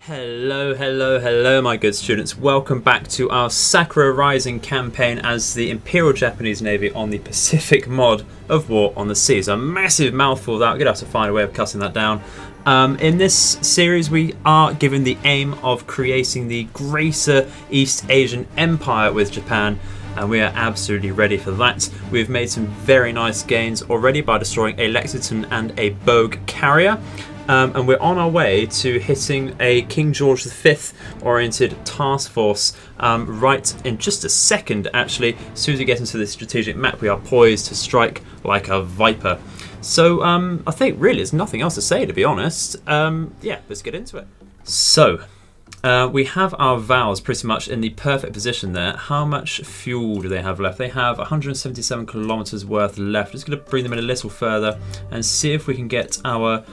Hello, hello, hello my good students. Welcome back to our Sakura Rising campaign as the Imperial Japanese Navy on the Pacific mod of War on the Seas. A massive mouthful that. We're going to have to find a way of cutting that down. In this series we are given the aim of creating the greater East Asian Empire with Japan, and we are absolutely ready for that. We've made some very nice gains already by destroying a Lexington and a Bogue carrier. And we're on our way to hitting a King George V oriented task force right in just a second actually. As soon as we get into the strategic map we are poised to strike like a viper. So I think really there's nothing else to say, to be honest. Yeah, let's get into it. So we have our Vals pretty much in the perfect position there. How much fuel do they have left? They have 177 kilometers worth left. Just going to bring them in a little further and see if we can get our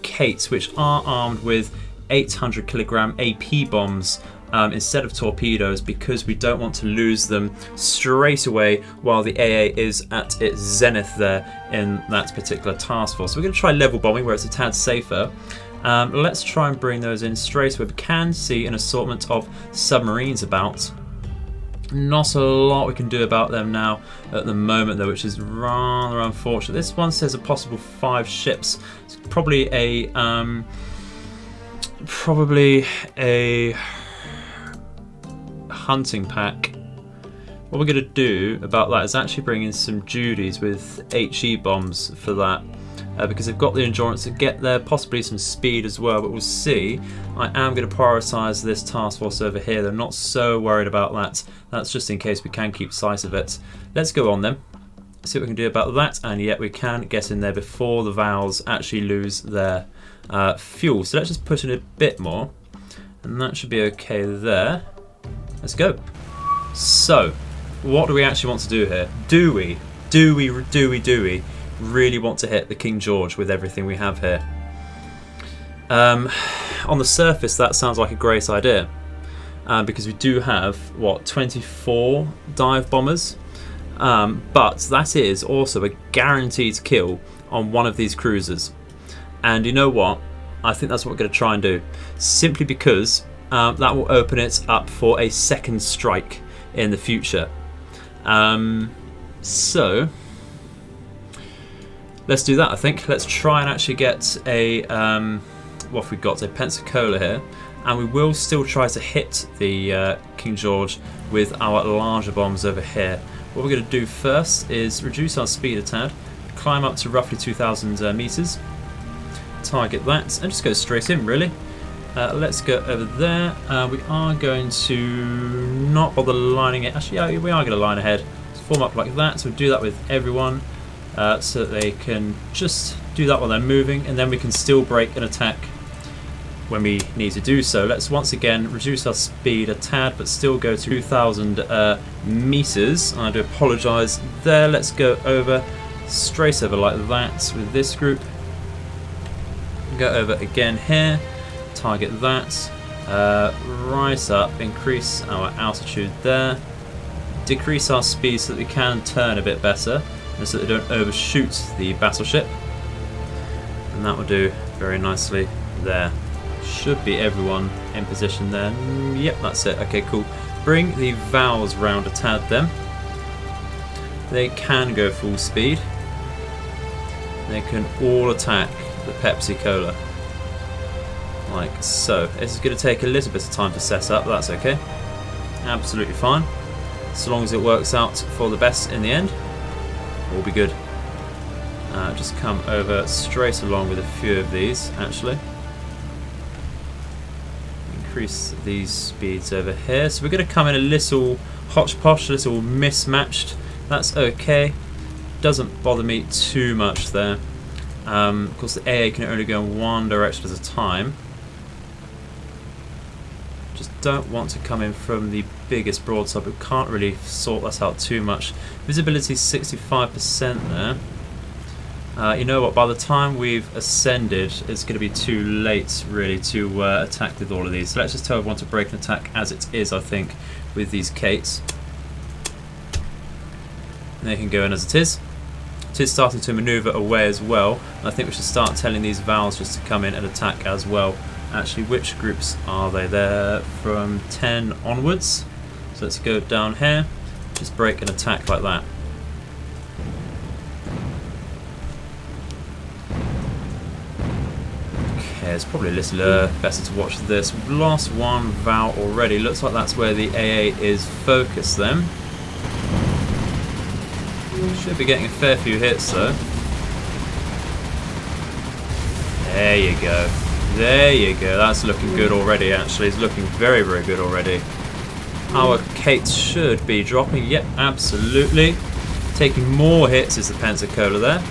Kates, which are armed with 800 kilogram AP bombs instead of torpedoes, because we don't want to lose them straight away while the AA is at its zenith there in that particular task force. So we're going to try level bombing where it's a tad safer. Let's try and bring those in straight away. We can see an assortment of submarines about. Not a lot we can do about them now at the moment though, which is rather unfortunate. This one says a possible 5 ships. It's probably a hunting pack. What we're going to do about that is actually bring in some Judies with HE bombs for that. Because they've got the endurance to get there, possibly some speed as well, but we'll see. I am going to prioritise this task force over here. They're not so worried about that. That's just in case we can keep sight of it. Let's go on then, see what we can do about that, and yet we can get in there before the Vals actually lose their fuel. So let's just put in a bit more, and that should be okay there. Let's go. So, what do we actually want to do here? Do we really want to hit the King George with everything we have here? On the surface that sounds like a great idea, because we do have, what, 24 dive bombers, but that is also a guaranteed kill on one of these cruisers. And you know what, I think that's what we're going to try and do, simply because that will open it up for a second strike in the future. So let's do that, I think. Let's try and actually get a, what have we got? A Pensacola here. And we will still try to hit the King George with our larger bombs over here. What we're going to do first is reduce our speed a tad, climb up to roughly 2,000 meters, target that, and just go straight in, really. Let's go over there. We are going to not bother lining it. Actually, yeah, we are going to line ahead. Let's form up like that. So we'll do that with everyone. So that they can just do that while they're moving, and then we can still break an attack when we need to do so. Let's once again reduce our speed a tad, but still go to 2,000 meters. I do apologise there. Let's go over, straight over like that with this group. Go over again here, target that, right up, increase our altitude there, decrease our speed so that we can turn a bit better, so that they don't overshoot the battleship, and that will do very nicely there. Should be everyone in position there. Yep, that's it. Okay, cool. Bring the Vals round a tad then. They can go full speed. They can all attack the Pepsi Cola like so. This is going to take a little bit of time to set up, that's okay. Absolutely fine, so long as it works out for the best in the end. Will be good. Just come over straight along with a few of these actually. Increase these speeds over here. So we're going to come in a little hodgepodge, a little mismatched. That's okay. Doesn't bother me too much there. Of course the AA can only go in one direction at a time. Just don't want to come in from the biggest broadside, but can't really sort that out too much. Visibility 65% there. You know what, by the time we've ascended it's going to be too late really to attack with all of these. So let's just tell everyone to break an attack as it is, I think, with these Kates. And they can go in as it is. It is starting to manoeuvre away as well. I think we should start telling these Vals just to come in and attack as well Actually, which groups are they? They're from 10 onwards. So let's go down here, just break and attack like that. Okay, it's probably a little better to watch this. We've lost one Val already. Looks like that's where the AA is focused then. Should be getting a fair few hits though. There you go. There you go. That's looking good already actually. It's looking very, very good already. Our Kates should be dropping. Yep, absolutely. Taking more hits is the Pensacola there.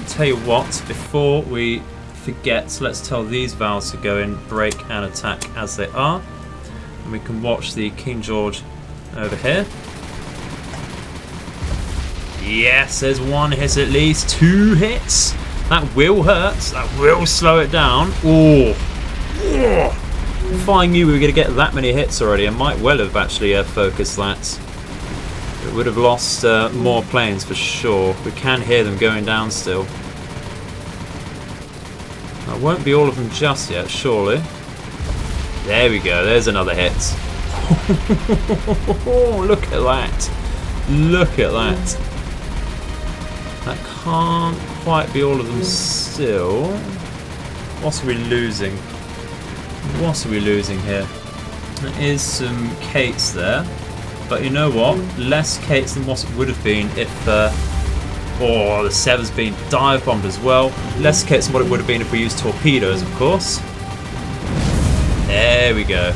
Tell you what, before we forget, let's tell these Vals to go in, break and attack as they are. And we can watch the King George over here. Yes, there's one hit at least. 2 hits. That will hurt. That will slow it down. Oh. If I knew we were going to get that many hits already, I might well have actually focused that. It would have lost more planes for sure. We can hear them going down still. That won't be all of them just yet, surely. There we go. There's another hit. Look at that. Look at that. That can't quite be all of them still. What are we losing? What are we losing here? There is some Kates there. But you know what? Less Kates than what it would have been if... oh, the 7's been dive bombed as well. Less Kates than what it would have been if we used torpedoes, of course. There we go.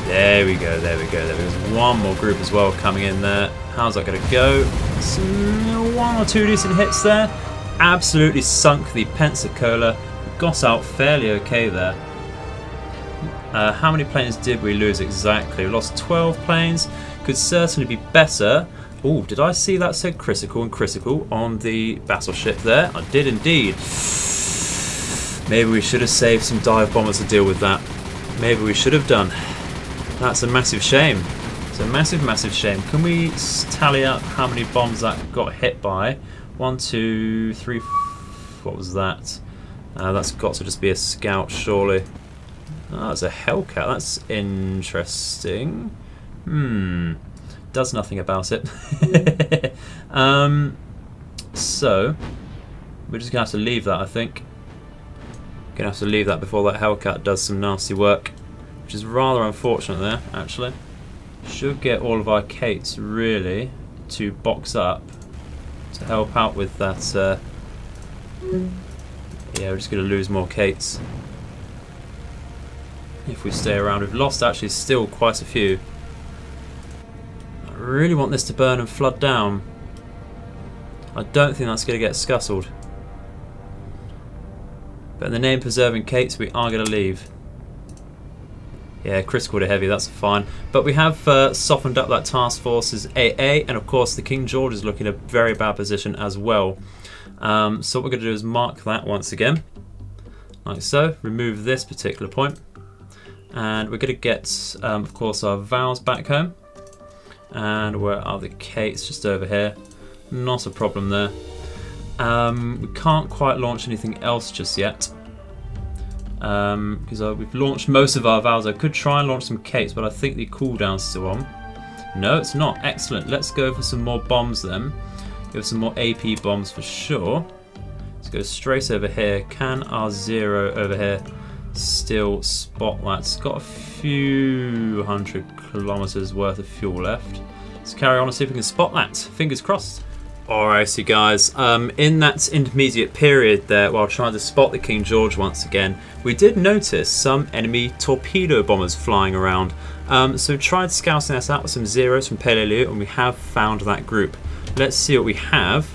There we go, there we go. There's one more group as well coming in there. How's that going to go? Some, 1 or 2 decent hits there. Absolutely sunk the Pensacola. Got out fairly okay there. How many planes did we lose exactly? We lost 12 planes. Could certainly be better. Oh, did I see that said critical and critical on the battleship there? I did indeed. Maybe we should have saved some dive bombers to deal with that. Maybe we should have done. That's a massive shame. It's a massive, massive shame. Can we tally up how many bombs that got hit by? 1, 2, 3. What was that? That's got to just be a scout, surely. Oh, it's a Hellcat. That's interesting. Does nothing about it. So we're just gonna have to leave that, I think. Gonna have to leave that before that Hellcat does some nasty work, which is rather unfortunate there, actually. Should get all of our Kates really to box up to help out with that. Yeah, we're just gonna lose more Kates if we stay around. We've lost actually still quite a few. I really want this to burn and flood down. I don't think that's going to get scuttled. But in the name of preserving Kates, we are going to leave. Yeah, critical to heavy, that's fine. But we have softened up that task force's AA, and of course the King George is looking in a very bad position as well. So what we're going to do is mark that once again, like so. Remove this particular point. And we're going to get, of course, our Vals back home. And where are the Kates? Just over here. Not a problem there. We can't quite launch anything else just yet. Because we've launched most of our Vals. I could try and launch some Kates, but I think the cooldown's still on. No, it's not. Excellent. Let's go for some more bombs then. Go for some more AP bombs for sure. Let's go straight over here. Can our 0 over here still spot that? It's got a few 100 kilometers worth of fuel left. Let's carry on and see if we can spot that. Fingers crossed. Alrighty guys, in that intermediate period there, while trying to spot the King George once again, we did notice some enemy torpedo bombers flying around. So tried scouting us out with some zeros from Peleliu, and we have found that group. Let's see what we have.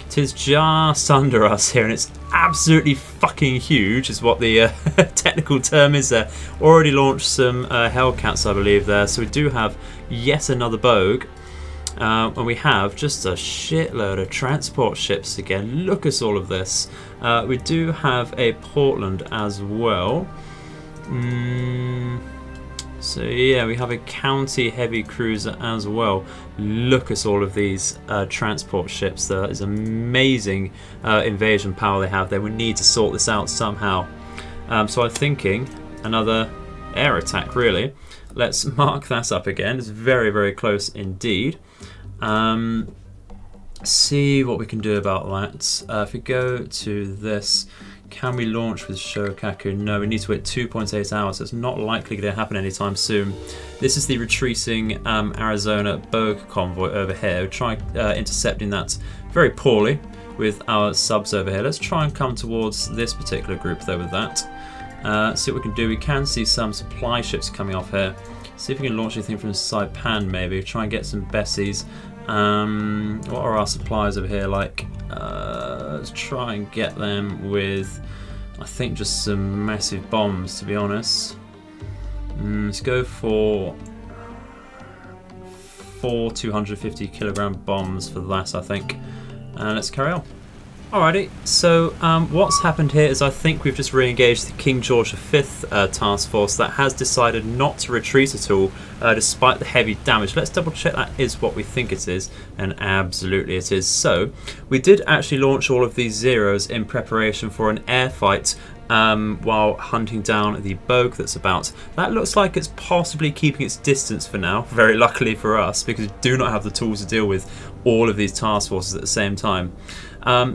It is just under us here, and it's absolutely fucking huge, is what the technical term is there. Already launched some Hellcats, I believe, there. So we do have yet another Bogue. And we have just a shitload of transport ships again. Look at all of this. We do have a Portland as well. So yeah, we have a county heavy cruiser as well. Look at all of these transport ships. There is amazing invasion power they have there. We need to sort this out somehow. So I'm thinking another air attack, really. Let's mark that up again. It's very, very close indeed. See what we can do about that. If we go to this, can we launch with Shokaku? No, we need to wait 2.8 hours. So it's not likely going to happen anytime soon. This is the retreating Arizona Bogue convoy over here. We'll try intercepting that very poorly with our subs over here. Let's try and come towards this particular group though with that. See what we can do. We can see some supply ships coming off here. See if we can launch anything from Saipan maybe. Try and get some Bessies. What are our supplies over here like? Let's try and get them with, I think, just some massive bombs, to be honest. Let's go for 4 250 kilogram bombs for that, I think. Let's carry on. Alrighty, so what's happened here is I think we've just re-engaged the King George V task force that has decided not to retreat at all despite the heavy damage. Let's double check that is what we think it is, and absolutely it is. So we did actually launch all of these zeros in preparation for an air fight while hunting down the Bogue that's about. That looks like it's possibly keeping its distance for now, very luckily for us, because we do not have the tools to deal with all of these task forces at the same time.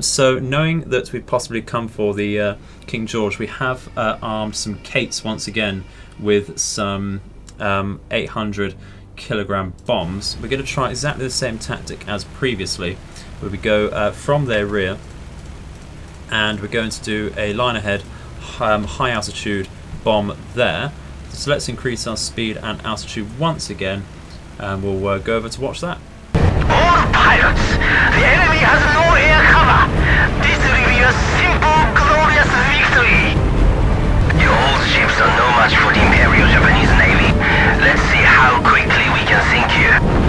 So knowing that we've possibly come for the King George, we have armed some Kates once again with some 800 kilogram bombs. We're going to try exactly the same tactic as previously, where we go from their rear, and we're going to do a line ahead high altitude bomb there. So let's increase our speed and altitude once again, and we'll go over to watch that. All pilots, the enemy has no air cover. This will be a simple, glorious victory. Your old ships are no match for the Imperial Japanese Navy. Let's see how quickly we can sink you.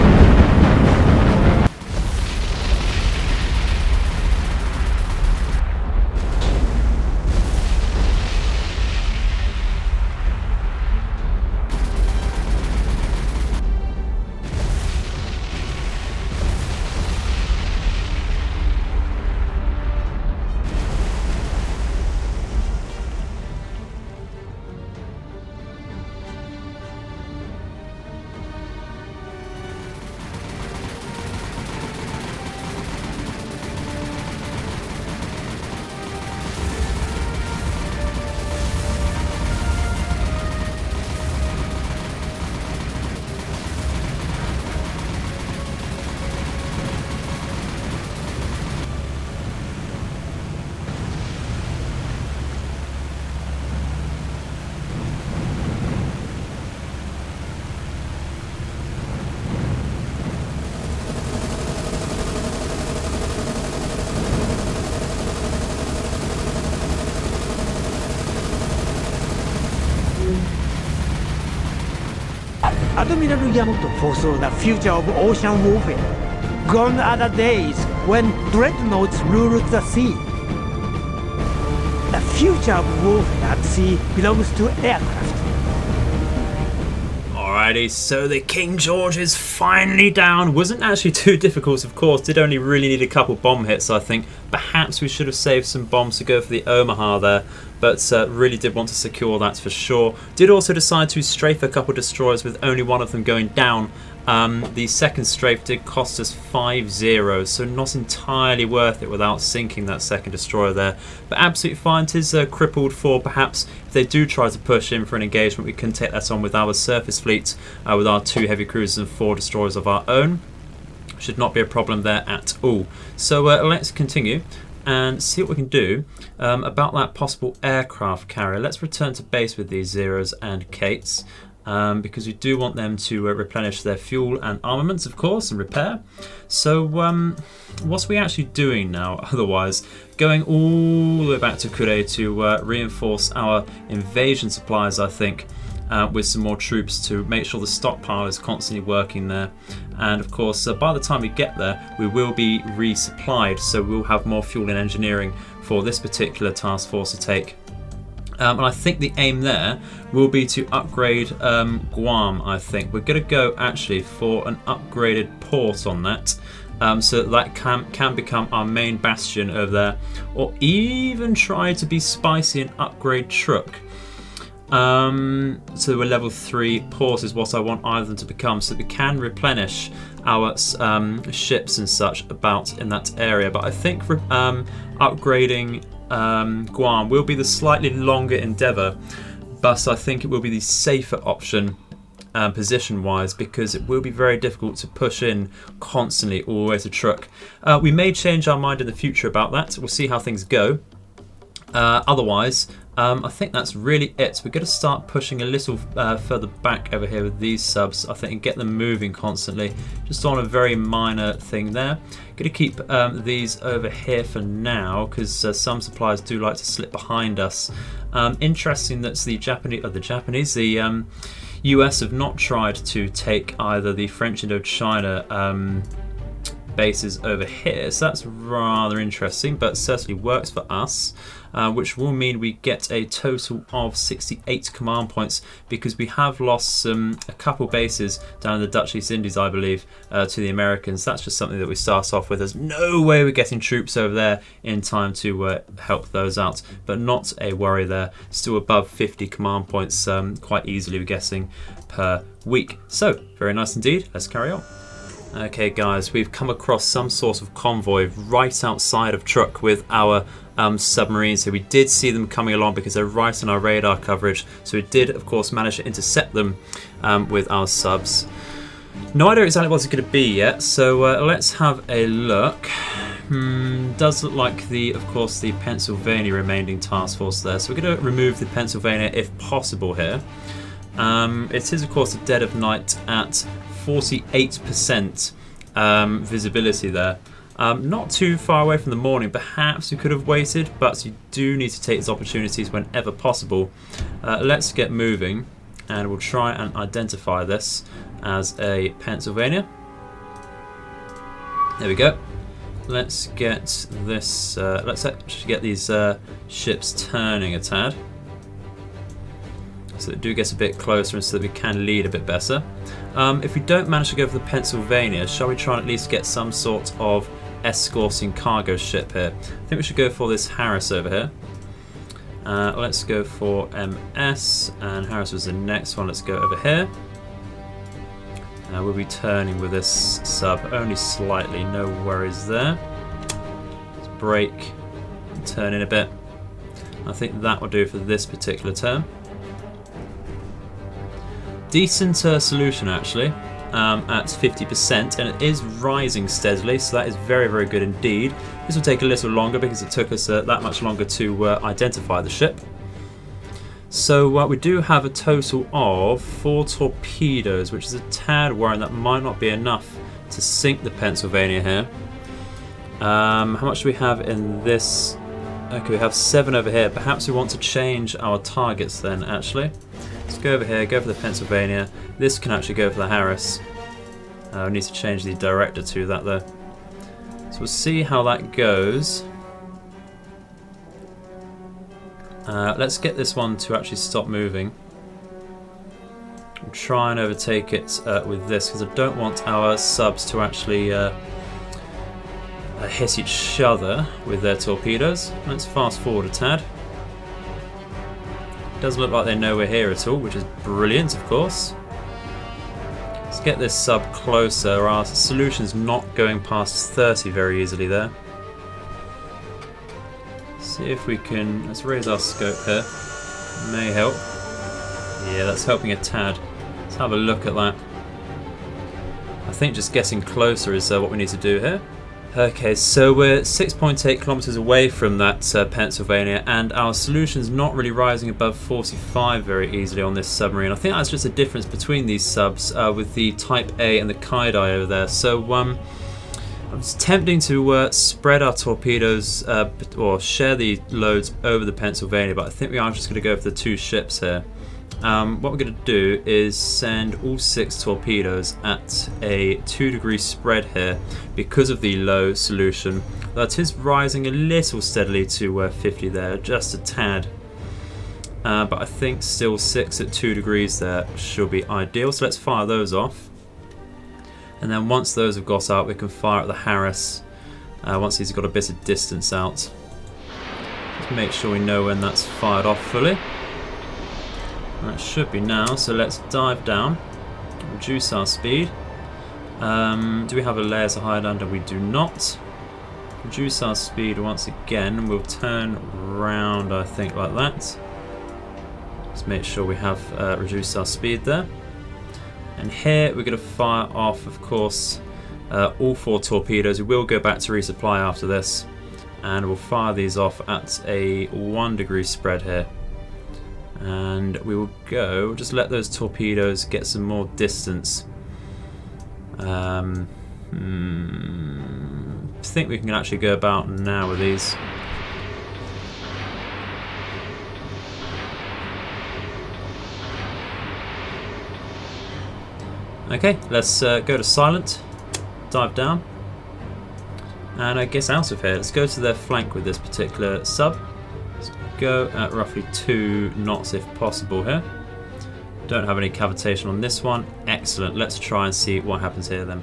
Admiral Yamato foresaw the future of ocean warfare. Gone are the days when dreadnoughts ruled the sea. The future of warfare at sea belongs to aircraft. Alrighty, so the King George is finally down. Wasn't actually too difficult, of course. Did only really need a couple bomb hits, I think. Perhaps we should have saved some bombs to go for the Omaha there, but really did want to secure that for sure. Did also decide to strafe a couple destroyers with only one of them going down. The second strafe did cost us 5 zeros, so not entirely worth it without sinking that second destroyer there. But absolutely fine. It is crippled for perhaps if they do try to push in for an engagement, we can take that on with our surface fleet, with our 2 heavy cruisers and 4 destroyers of our own. Should not be a problem there at all. So let's continue and see what we can do about that possible aircraft carrier. Let's return to base with these Zeros and Kates. Because we do want them to replenish their fuel and armaments, of course, and repair. So what are we actually doing now otherwise? Going all the way back to Kure to reinforce our invasion supplies, I think, with some more troops to make sure the stockpile is constantly working there. And of course, by the time we get there, we will be resupplied, so we'll have more fuel and engineering for this particular task force to take And I think the aim there will be to upgrade Guam, I think. We're going to go actually for an upgraded port on that. So that can become our main bastion over there. Or even try to be spicy and upgrade Truk. So we're level 3 port is what I want either of them to become, so that we can replenish our ships and such about in that area. But I think upgrading Guam will be the slightly longer endeavour, but I think it will be the safer option position wise, because it will be very difficult to push in constantly all the way to Truk. We may change our mind in the future about that. We'll see how things go. Otherwise, I think that's really it. We're going to start pushing a little further back over here with these subs, I think, and get them moving constantly. Just on a very minor thing there. Going to keep these over here for now, because some suppliers do like to slip behind us. Interesting that the US have not tried to take either the French Indochina bases over here, so that's rather interesting, but certainly works for us, which will mean we get a total of 68 command points, because we have lost a couple bases down in the Dutch East Indies, I believe, to the Americans. That's just something that we start off with. There's no way we're getting troops over there in time to help those out, but not a worry there. Still above 50 command points quite easily, we're guessing, per week. So very nice indeed. Let's carry on. Okay guys, we've come across some sort of convoy right outside of Truk with our submarines. So we did see them coming along because they're right on our radar coverage. So we did, of course, manage to intercept them with our subs. No idea exactly what it's going to be yet, so let's have a look. Does look like of course, the Pennsylvania remaining task force there. So we're going to remove the Pennsylvania if possible here. It is, of course, the dead of night at 48% visibility there. Not too far away from the morning. Perhaps we could have waited, but you do need to take these opportunities whenever possible. Let's get moving, and we'll try and identify this as a Pennsylvania. There we go. Let's get this. Let's actually get these ships turning a tad, so they do get a bit closer and so that we can lead a bit better. If we don't manage to go for the Pennsylvania, shall we try and at least get some sort of escorting cargo ship here? I think we should go for this Harris over here. Let's go for MS, and Harris was the next one. Let's go over here. We'll be turning with this sub only slightly, no worries there. Let's brake and turn in a bit. I think that will do for this particular turn. Decent solution actually, at 50%, and it is rising steadily, so that is very, very good indeed. This will take a little longer because it took us that much longer to identify the ship. So we do have a total of 4 torpedoes, which is a tad worrying. That might not be enough to sink the Pennsylvania here. How much do we have in this? Okay, we have 7 over here. Perhaps we want to change our targets then, actually. Let's go over here, go for the Pennsylvania. This can actually go for the Harris. We need to change the director to that though. So we'll see how that goes. Let's get this one to actually stop moving. We'll try and overtake it with this, because I don't want our subs to actually hit each other with their torpedoes. Let's fast forward a tad. Doesn't look like they know we're here at all, which is brilliant, of course. Let's get this sub closer. Our solution's not going past 30 very easily there. See if we can. Let's raise our scope here. May help. Yeah, that's helping a tad. Let's have a look at that. I think just getting closer is what we need to do here. Okay, so we're 6.8 kilometers away from that Pennsylvania, and our solution's not really rising above 45 very easily on this submarine. I think that's just a difference between these subs with the Type A and the Kaidai over there. So I was tempting to spread our torpedoes or share the loads over the Pennsylvania, but I think we are just going to go for the 2 ships here. What we're going to do is send all 6 torpedoes at a 2-degree spread here because of the low solution. That is rising a little steadily to 50 there, just a tad. but I think still 6 at 2 degrees there should be ideal. So let's fire those off. And then once those have got out, we can fire at the Harris once he's got a bit of distance out. Just make sure we know when that's fired off fully. That should be now, so let's dive down, reduce our speed. Do we have a layers of hide under? We do not. Reduce our speed once again, we'll turn round, I think, like that. Just make sure we have reduced our speed there. And here we're going to fire off, of course, all 4 torpedoes. We will go back to resupply after this, and we'll fire these off at a 1 degree spread here. And we will go, just let those torpedoes get some more distance. I think we can actually go about now with these. Okay, let's go to silent, dive down, and I guess out of here. Let's go to their flank with this particular sub. Let's go at roughly 2 knots if possible here. Don't have any cavitation on this one. Excellent. Let's try and see what happens here then.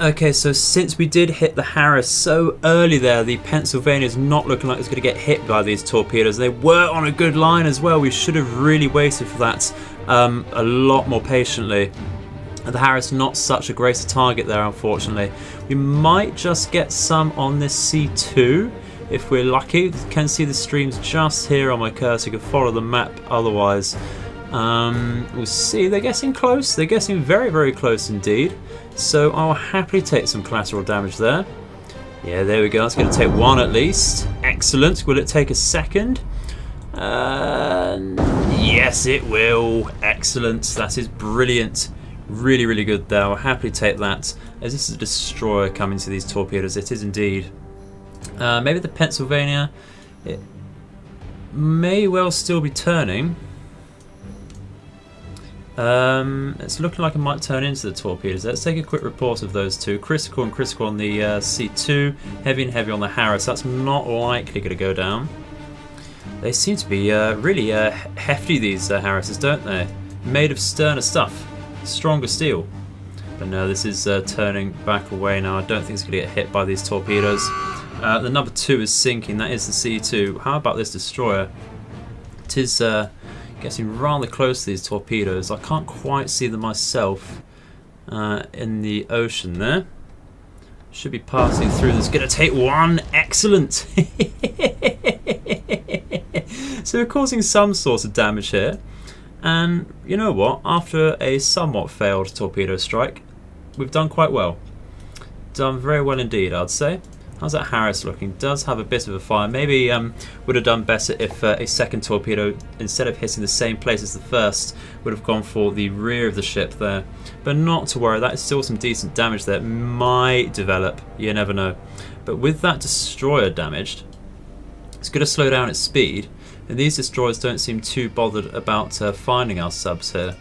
Okay, so since we did hit the Harris so early there, the Pennsylvania is not looking like it's going to get hit by these torpedoes. They were on a good line as well. We should have really waited for that a lot more patiently. The Harris not such a great target there, unfortunately. We might just get some on this C2 if we're lucky. You can see the streams just here on my cursor. You can follow the map otherwise. We'll see. They're getting close. They're getting very, very close indeed. So I'll happily take some collateral damage there. Yeah, there we go. That's going to take 1 at least. Excellent. Will it take a second? Yes, it will. Excellent. That is brilliant. Really, really good there. I'll happily take that. As this is a destroyer coming to these torpedoes. It is indeed. Maybe the Pennsylvania. It may well still be turning. It's looking like it might turn into the torpedoes. Let's take a quick report of those two. Critical and critical on the C2. Heavy and heavy on the Harris. That's not likely going to go down. They seem to be really hefty, these Harrises, don't they? Made of sterner stuff. Stronger steel. But no, this is turning back away now. I don't think it's going to get hit by these torpedoes. The number 2 is sinking. That is the C2. How about this destroyer? It is getting rather close to these torpedoes. I can't quite see them myself in the ocean there. Should be passing through. That's going to take 1. Excellent. So we're causing some sort of damage here. And you know what? After a somewhat failed torpedo strike, we've done quite well. Done very well indeed, I'd say. How's that Harris looking? Does have a bit of a fire. Maybe would have done better if a second torpedo, instead of hitting the same place as the first, would have gone for the rear of the ship there. But not to worry, that is still some decent damage there. Might develop, you never know. But with that destroyer damaged, it's going to slow down its speed. And these destroyers don't seem too bothered about finding our subs here.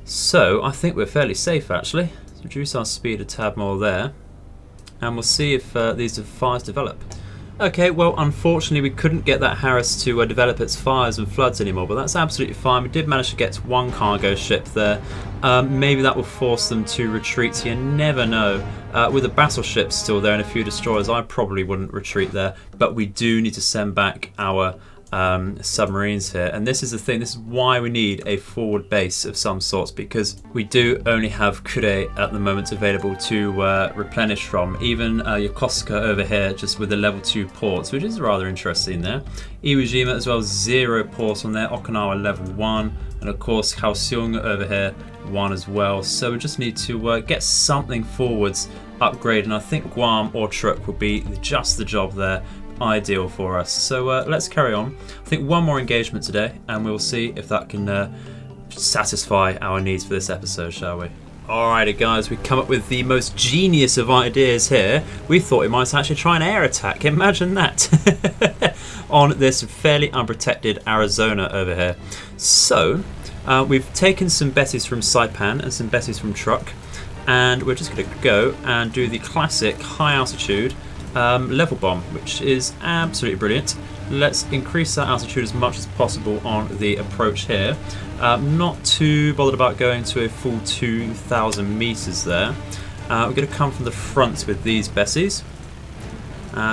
So I think we're fairly safe actually. Let's reduce our speed a tad more there. And we'll see if these fires develop. Okay, well, unfortunately we couldn't get that Harris to develop its fires and floods anymore, but that's absolutely fine. We did manage to get to 1 cargo ship there. Maybe that will force them to retreat. You never know. With the battleships still there and a few destroyers, I probably wouldn't retreat there. But we do need to send back our submarines here, and this is the thing. This is why we need a forward base of some sorts, because we do only have Kure at the moment available to replenish from. Even Yokosuka over here just with the level 2 ports, which is rather interesting there. Iwo Jima as well, 0 ports on there. Okinawa level 1, and of course Kaohsiung over here 1 as well. So we just need to get something forwards upgrade, and I think Guam or Truk will be just the job there. Ideal for us. So let's carry on. I think 1 more engagement today, and we'll see if that can satisfy our needs for this episode, shall we? Alrighty guys, we've come up with the most genius of ideas here. We thought we might actually try an air attack. Imagine that. on this fairly unprotected Arizona over here. So we've taken some Bettys from Saipan and some Bettys from Truck, and we're just going to go and do the classic high altitude level bomb, which is absolutely brilliant. Let's increase that altitude as much as possible on the approach here. Not too bothered about going to a full 2,000 meters there. We're going to come from the front with these Bessies.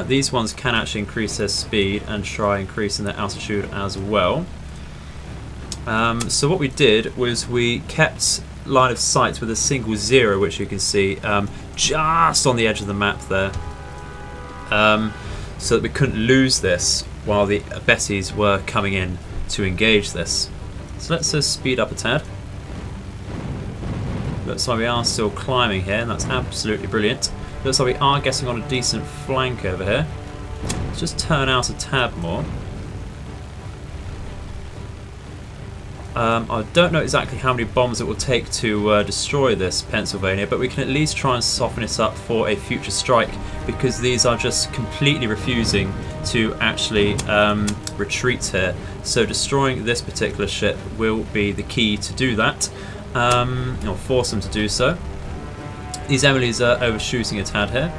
These ones can actually increase their speed and try increasing their altitude as well. So what we did was we kept line of sight with a single 0, which you can see just on the edge of the map there, so that we couldn't lose this while the Bettys were coming in to engage this. So let's speed up a tad. Looks like we are still climbing here, and that's absolutely brilliant. Looks like we are getting on a decent flank over here. Let's just turn out a tad more. I don't know exactly how many bombs it will take to destroy this Pennsylvania, but we can at least try and soften it up for a future strike, because these are just completely refusing to actually retreat here. So destroying this particular ship will be the key to do that, or force them to do so. These Emilys are overshooting a tad here,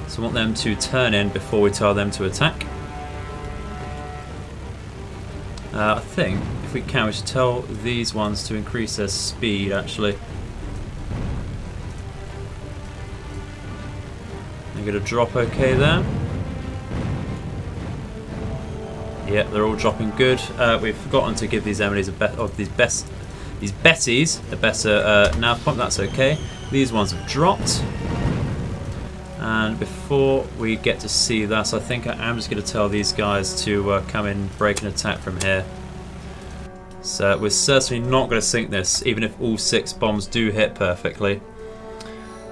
so I want them to turn in before we tell them to attack. I think if we can, we should tell these ones to increase their speed actually. They're going to drop okay there. Yeah, they're all dropping good. We've forgotten to give these Emilys these Bettys a better nav point. That's okay. These ones have dropped. And before we get to see that, I think I am just going to tell these guys to come in, break and attack from here. So we're certainly not going to sink this, even if all 6 bombs do hit perfectly.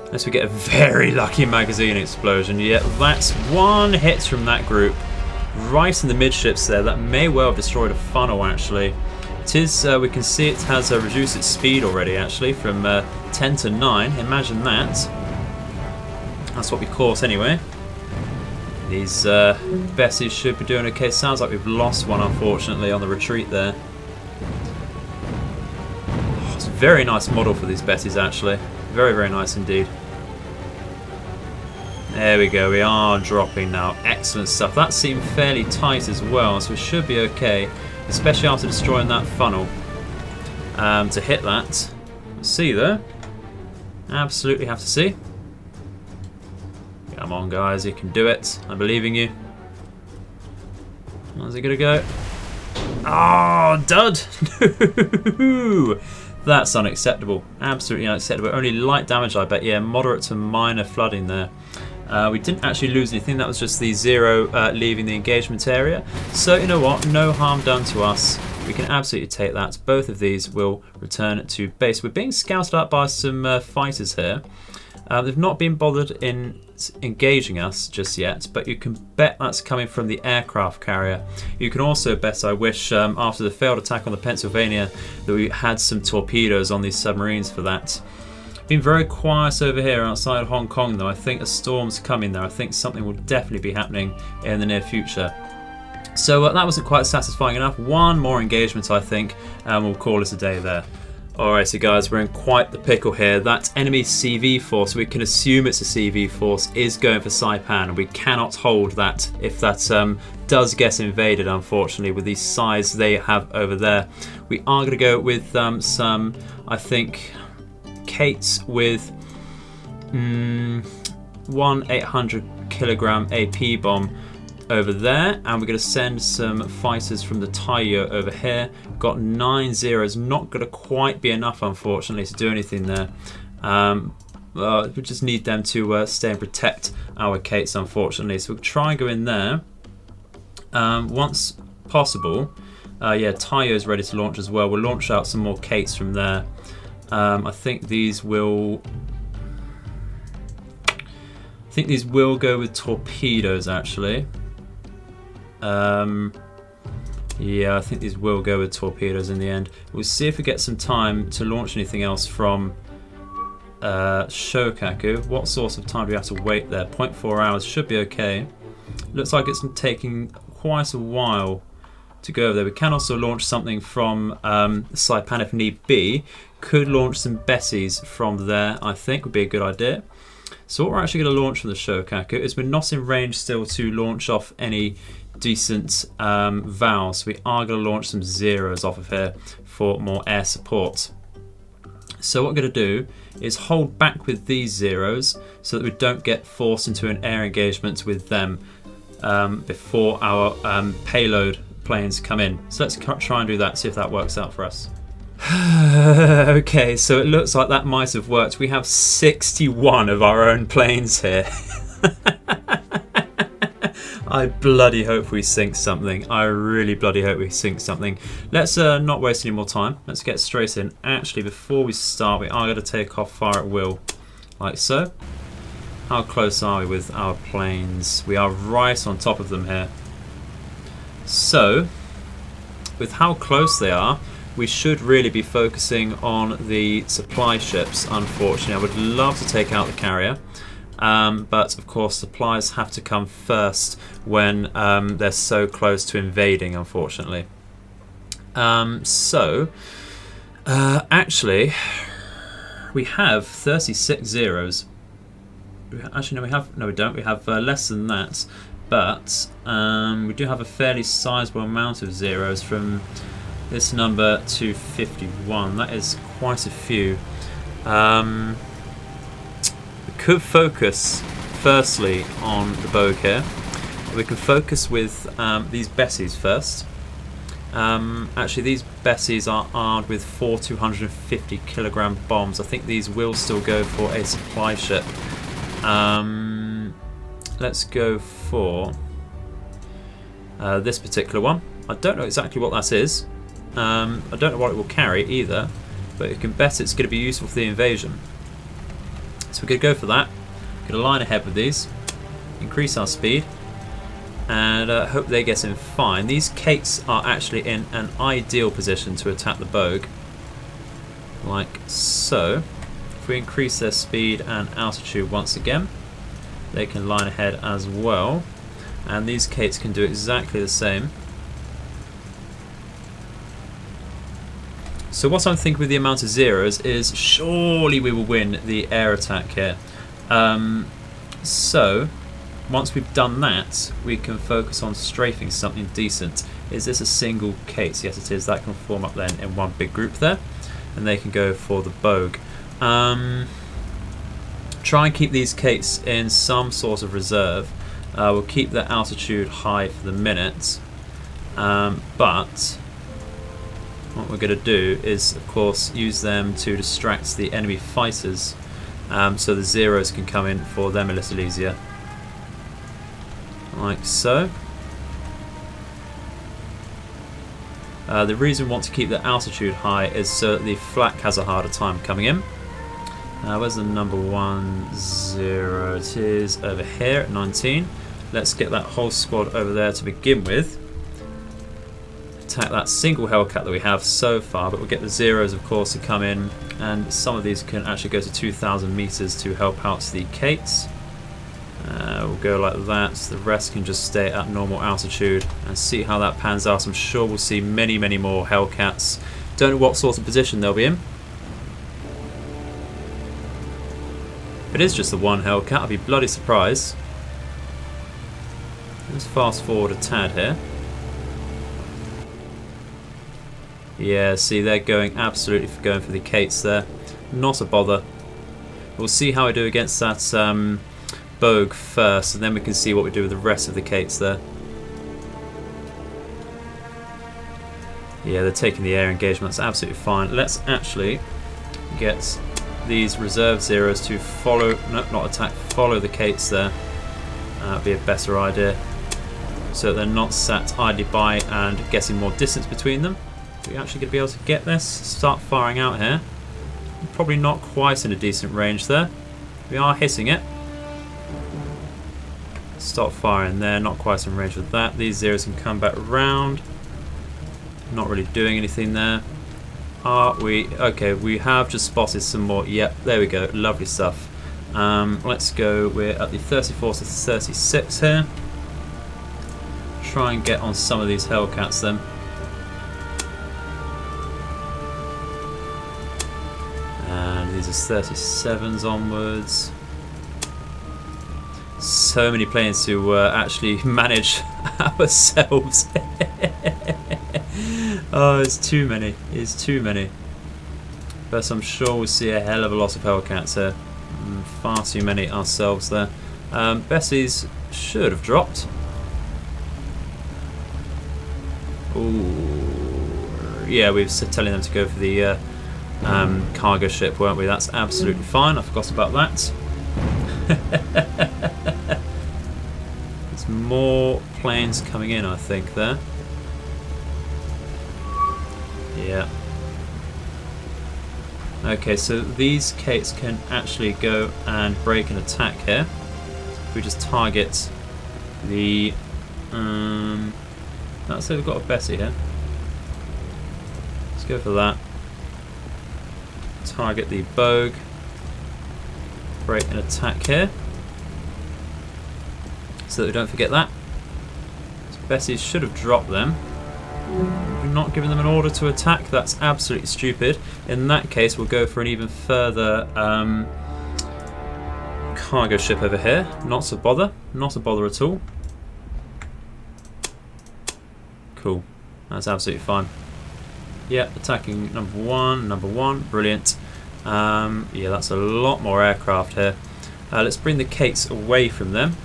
Unless we get a very lucky magazine explosion. Yeah, that's 1 hit from that group. Right in the midships there. That may well have destroyed a funnel actually. It is, we can see it has reduced its speed already actually from 10 to 9. Imagine that. That's what we caught anyway. These Bessies should be doing okay. Sounds like we've lost one unfortunately on the retreat there. It's a very nice model for these Bessies actually. Very, very nice indeed. There we go, we are dropping now. Excellent stuff. That seemed fairly tight as well, so we should be okay. Especially after destroying that funnel. To hit that. See there. Absolutely have to see. Come on guys, you can do it. I believe in you. How's it gonna go? Oh, dud! No! That's unacceptable. Absolutely unacceptable. Only light damage, I bet. Yeah, moderate to minor flooding there. We didn't actually lose anything. That was just the 0 leaving the engagement area. So, you know what? No harm done to us. We can absolutely take that. Both of these will return to base. We're being scouted out by some fighters here. They've not been bothered in engaging us just yet, but you can bet that's coming from the aircraft carrier. You can also bet, I wish, after the failed attack on the Pennsylvania, that we had some torpedoes on these submarines for that. Been very quiet over here outside Hong Kong though. I think a storm's coming there. I think something will definitely be happening in the near future. So that wasn't quite satisfying enough. One more engagement I think, and we'll call it a day there. Alright, so guys, we're in quite the pickle here. That enemy CV force, we can assume it's a CV force, is going for Saipan, and we cannot hold that if that does get invaded, unfortunately, with the size they have over there. We are going to go with some, I think, Kates with 1 800 kilogram AP bomb over there, and we're going to send some fighters from the Taiyo over here. Got 9 zeros, not going to quite be enough unfortunately to do anything there. We just need them to stay and protect our Kates unfortunately, so we'll try and go in there once possible. Yeah, Taiyo's ready to launch as well. We'll launch out some more Kates from there. I think these will go with torpedoes actually. Yeah, I think these will go with torpedoes in the end. We'll see if we get some time to launch anything else from Shokaku. What sort of time do we have to wait there? 0.4 hours should be okay. Looks like it's taking quite a while to go over there. We can also launch something from Saipan if need be. Could launch some Bessies from there, I think would be a good idea. So what we're actually going to launch from the Shokaku is we're not in range still to launch off any decent Vals. We are going to launch some Zeros off of here for more air support. So what we're going to do is hold back with these Zeros so that we don't get forced into an air engagement with them before our payload planes come in. So let's try and do that, see if that works out for us. Okay, so it looks like that might have worked. We have 61 of our own planes here. I bloody hope we sink something. I really bloody hope we sink something. Let's not waste any more time. Let's get straight in. Actually, before we start, we are going to take off fire at will, like so. How close are we with our planes? We are right on top of them here. So, with how close they are, we should really be focusing on the supply ships, unfortunately. I would love to take out the carrier, but of course supplies have to come first when they're so close to invading, unfortunately. Actually, we have 36 Zeros. Actually, no, we don't. We have less than that, but we do have a fairly sizable amount of Zeros from this number to 51. That is quite a few. We could focus firstly on the Bogue here. We can focus with these Bessies first. Actually, these Bessies are armed with 4 250 kilogram bombs. I think these will still go for a supply ship. Let's go for this particular one. I don't know exactly what that is. I don't know what it will carry either, but you can bet it's going to be useful for the invasion. So we're going to go for that. We're going to line ahead with these, increase our speed, and hope they get in fine. These Kates are actually in an ideal position to attack the Bogue, like so. If we increase their speed and altitude once again, they can line ahead as well, and these Kates can do exactly the same. So what I'm thinking with the amount of Zeros is surely we will win the air attack here. So once we've done that, we can focus on strafing something decent. Is this a single Kate? Yes, it is. That can form up then in one big group there, and they can go for the Bogue. Try and keep these Kates in some sort of reserve. We'll keep their altitude high for the minute, but what we're going to do is, of course, use them to distract the enemy fighters, so the Zeros can come in for them a little easier, like so. The reason we want to keep the altitude high is so that the flak has a harder time coming in. Where's the number 10? It is over here at 19. Let's get that whole squad over there to begin with. Attack that single Hellcat that we have so far, but we'll get the Zeros, of course, to come in, and some of these can actually go to 2,000 meters to help out the Kates. We'll go like that. The rest can just stay at normal altitude and see how that pans out. I'm sure we'll see many, many more Hellcats. Don't know what sort of position they'll be in. If it is just the one Hellcat, I'd be bloody surprised. Let's fast forward a tad here. Yeah, see, they're going absolutely for going for the Kates there. Not a bother. We'll see how we do against that Bogue first, and then we can see what we do with the rest of the Kates there. Yeah, they're taking the air engagement. That's absolutely fine. Let's actually get these reserve Zeros to follow, no, not attack, follow the Kates there. That'd be a better idea, so they're not sat idly by and getting more distance between them. We're actually going to be able to get this, start firing out here. Probably not quite in a decent range there. We are hitting it. Stop firing there, not quite in range with that. These Zeros can come back round. Not really doing anything there. Are we? Okay, we have just spotted some more. Yep, there we go. Lovely stuff. Let's go. We're at the 34 to 36 here. try and get on some of these Hellcats then. And these are 37s onwards. So many planes to actually manage ourselves. Oh, it's too many. It's too many. But I'm sure we'll see a hell of a lot of Hellcats here. Far too many ourselves there. Bessie's should have dropped. Ooh, yeah, we were telling them to go for the cargo ship, weren't we? That's absolutely fine. I forgot about that. There's more planes coming in, I think, there. Yeah. Okay, so these Kates can actually go and break an attack here. If we just target the... let's say we've got a Bessie here. Let's go for that. Target the Bogue. Break an attack here. So that we don't forget that. So Bessies should have dropped them. We're not giving them an order to attack. That's absolutely stupid. In that case, we'll go for an even further cargo ship over here. Not a bother. Not a bother at all. Cool. That's absolutely fine. Yeah, attacking number one. Brilliant. Yeah, that's a lot more aircraft here. Let's bring the Kates away from them.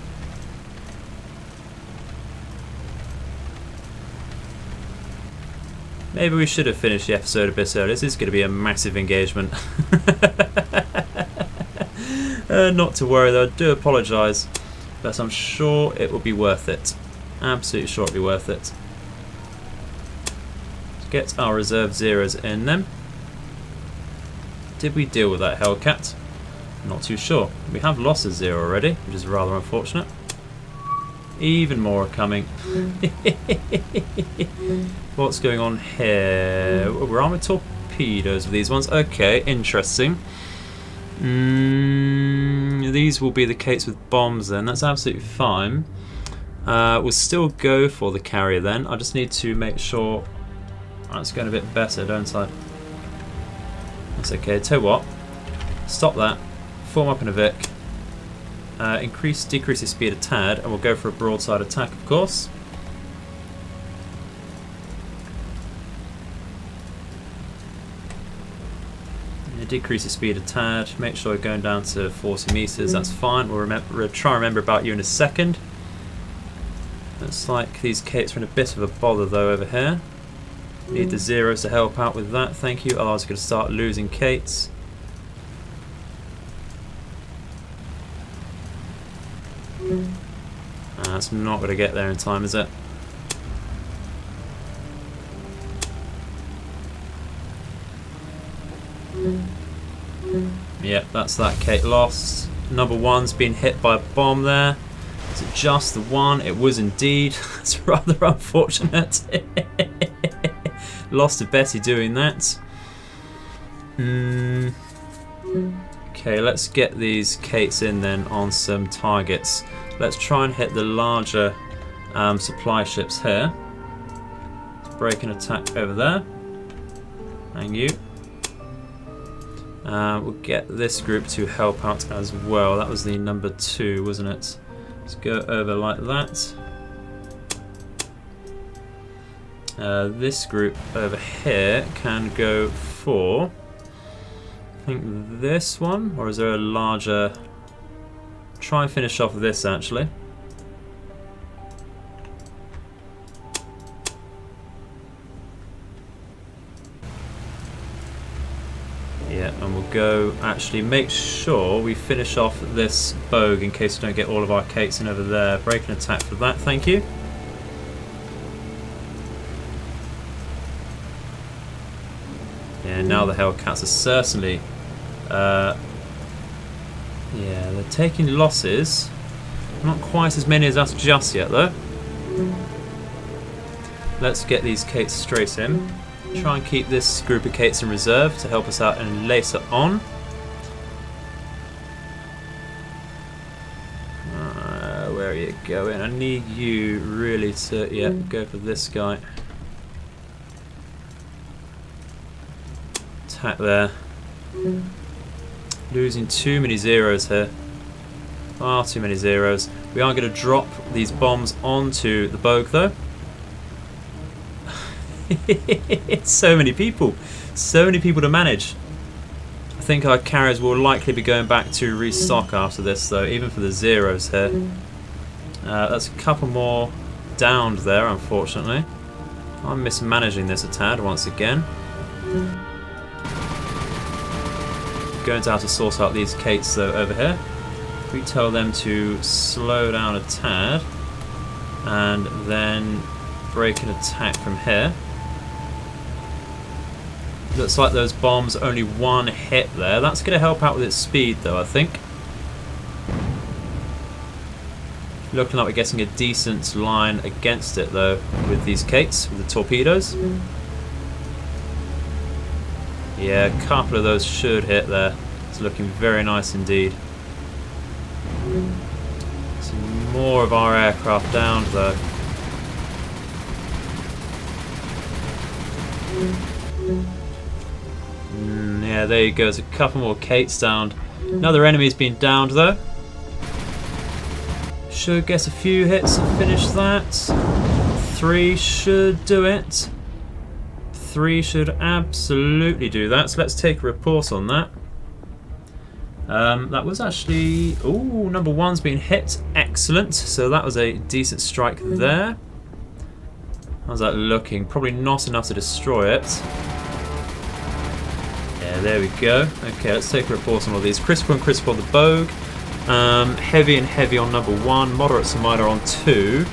Maybe we should have finished the episode a bit earlier. This is going to be a massive engagement. Not to worry though, I do apologise. But I'm sure it will be worth it. Absolutely sure it'll be worth it. Let's get our reserve zeros in then. Did we deal with that Hellcat? Not too sure. We have lost a 0 already, which is rather unfortunate. Even more are coming. What's going on here? We're armoured torpedoes with these ones. Okay, interesting. These will be the Kates with bombs then. That's absolutely fine. We'll still go for the carrier then. I just need to make sure that's going a bit better, don't I? That's okay. Tell you what. Stop that. Form up in a Vic. Decrease the speed a tad, and we'll go for a broadside attack, of course. Yeah, decrease the speed a tad. Make sure we're going down to 40 meters. That's fine. We'll try and remember about you in a second. Looks like these Kates are in a bit of a bother though over here. Need the zeros to help out with that. Thank you. Otherwise, we're going to start losing Kates. That's not going to get there in time, is it? Yep, that's that Kate lost. Number one's been hit by a bomb there. Is it just the one? It was indeed. It's rather unfortunate. Lost to Betty doing that. Okay, let's get these Kates in then on some targets. Let's try and hit the larger supply ships here. Let's break an attack over there. Thank you. We'll get this group to help out as well. That was the number 2, wasn't it? Let's go over like that. This group over here can go for, I think, this one, or is there a larger? Try and finish off this actually. Yeah, and we'll go actually make sure we finish off this Bogue in case we don't get all of our Kates in over there. Break an attack for that, thank you. Yeah, now the Hellcats are certainly yeah, they're taking losses. Not quite as many as us just yet though. Let's get these Kates straight in. Try and keep this group of Kates in reserve to help us out and later on. Where are you going? I need you really to go for this guy. Attack there. Losing too many zeros here. Far too many zeros. We are going to drop these bombs onto the Bogue though. So many people. So many people to manage. I think our carriers will likely be going back to restock after this though, even for the zeros here. That's a couple more downed there, unfortunately. I'm mismanaging this a tad once again. Going to have to sort out these Kates though over here. If we tell them to slow down a tad and then break an attack from here. Looks like those bombs only one hit there. That's going to help out with its speed though, I think. Looking like we're getting a decent line against it though with these Kates, with the torpedoes. Yeah, a couple of those should hit there. It's looking very nice indeed. Some more of our aircraft downed though. Yeah, there you go. There's a couple more Kates downed. Another enemy's been downed though. Should get a few hits and finish that. 3 should do it. 3 should absolutely do that. So let's take a report on that. That was actually... Ooh, number 1's been hit. Excellent. So that was a decent strike there. How's that looking? Probably not enough to destroy it. Yeah, there we go. Okay, let's take a report on all these. Critical and critical on the Bogue. Heavy and heavy on number 1. Moderate to minor on 2.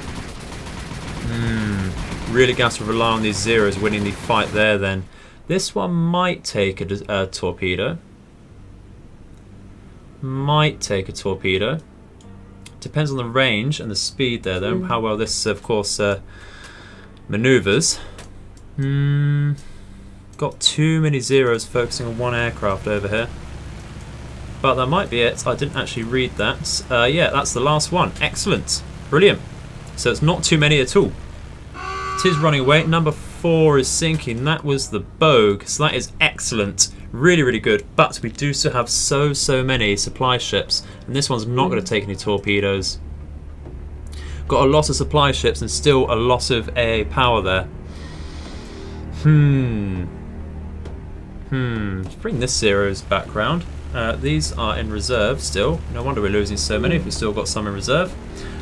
Really got to rely on these zeros winning the fight there then. This one might take a torpedo. Might take a torpedo. Depends on the range and the speed there though. How well this, of course, maneuvers. Got too many zeros focusing on one aircraft over here. But that might be it. I didn't actually read that. Yeah, that's the last one. Excellent. Brilliant. So it's not too many at all. It is running away. Number 4 is sinking. That was the Bogue. So that is excellent. Really, really good. But we do still have so many supply ships. And this one's not going to take any torpedoes. Got a lot of supply ships and still a lot of AA power there. Let's bring this zeros back round. These are in reserve still. No wonder we're losing so many if we've still got some in reserve.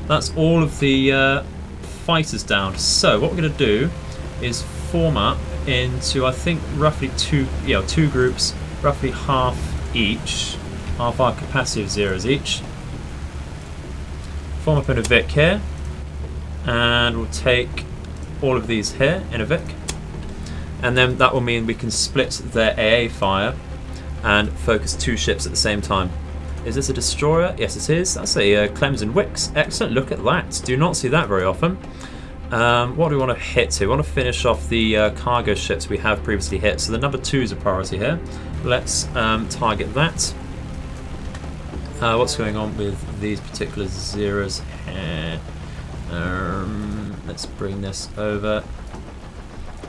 That's all of the fighters down. So what we're going to do is form up into, I think, roughly two groups, roughly half each, half our capacity of zeros each. Form up in a Vic here, and we'll take all of these here in a Vic, and then that will mean we can split their AA fire and focus 2 ships at the same time. Is this a destroyer? Yes, it is. That's a Clemson Wicks. Excellent. Look at that. Do not see that very often. What do we want to hit to? We want to finish off the cargo ships we have previously hit. So the number 2 is a priority here. Let's target that. What's going on with these particular zeros here? Let's bring this over.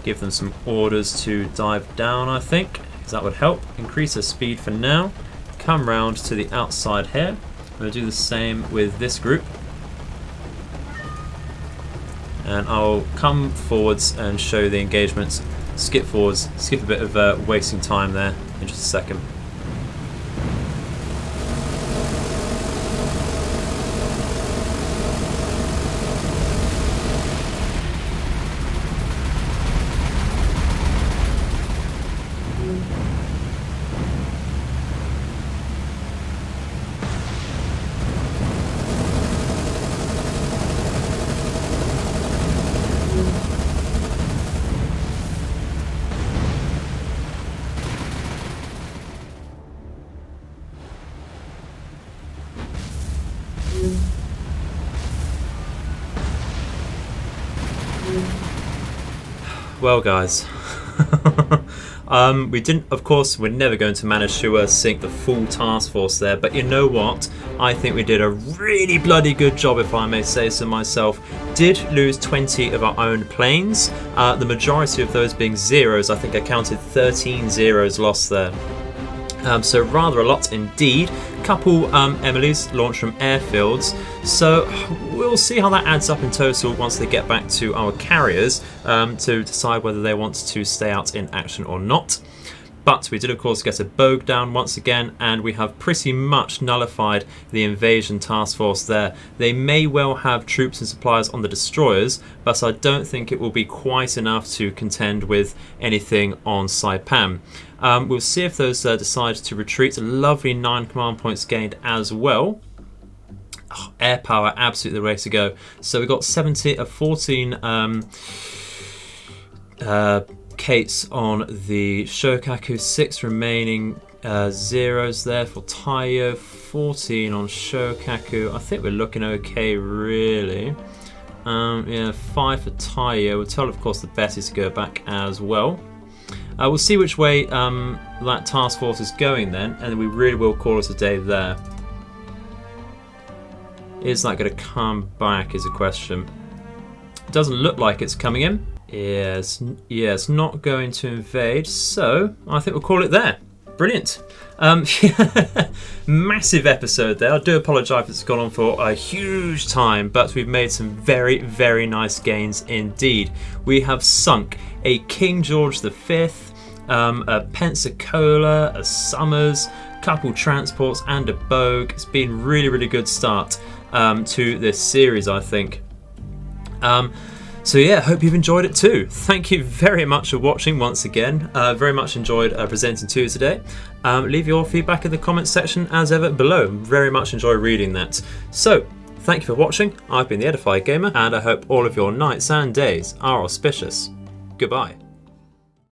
Give them some orders to dive down, I think. That would help. Increase their speed for now. Come round to the outside here. I'm going to do the same with this group. And I'll come forwards and show the engagements. Skip forwards. Skip a bit of wasting time there in just a second. Well guys, We didn't, of course, we're never going to manage to sink the full task force there, but you know what? I think we did a really bloody good job, if I may say so myself. Did lose 20 of our own planes, the majority of those being zeros. I think I counted 13 zeros lost there. So rather a lot indeed. Couple Emilys launched from airfields, so we'll see how that adds up in total once they get back to our carriers to decide whether they want to stay out in action or not. But we did of course get a bogue down once again, and we have pretty much nullified the invasion task force there. They may well have troops and supplies on the destroyers, but I don't think it will be quite enough to contend with anything on Saipan. We'll see if those decide to retreat. A lovely 9 command points gained as well. Oh, air power, absolutely the way to go. So we got 70 of 14 Kates on the Shokaku, 6 remaining zeros there for Taiyo, 14 on Shokaku. I think we're looking okay really. Yeah, 5 for Taiyo. We'll tell of course the Betty to go back as well. We'll see which way that task force is going then, and we really will call it a day there. Is that going to come back is a question. Doesn't look like it's coming in. Yes, yeah, it's not going to invade, so I think we'll call it there. Brilliant. Massive episode there. I do apologise if it's gone on for a huge time, but we've made some very, very nice gains indeed. We have sunk a King George V, a Pensacola, a Summers, couple transports and a bogue. It's been really, really good start to this series, I think. So yeah, hope you've enjoyed it too. Thank you very much for watching once again. Very much enjoyed presenting to you today. Leave your feedback in the comments section as ever below. Very much enjoy reading that. So, thank you for watching. I've been the Edified Gamer, and I hope all of your nights and days are auspicious. Goodbye.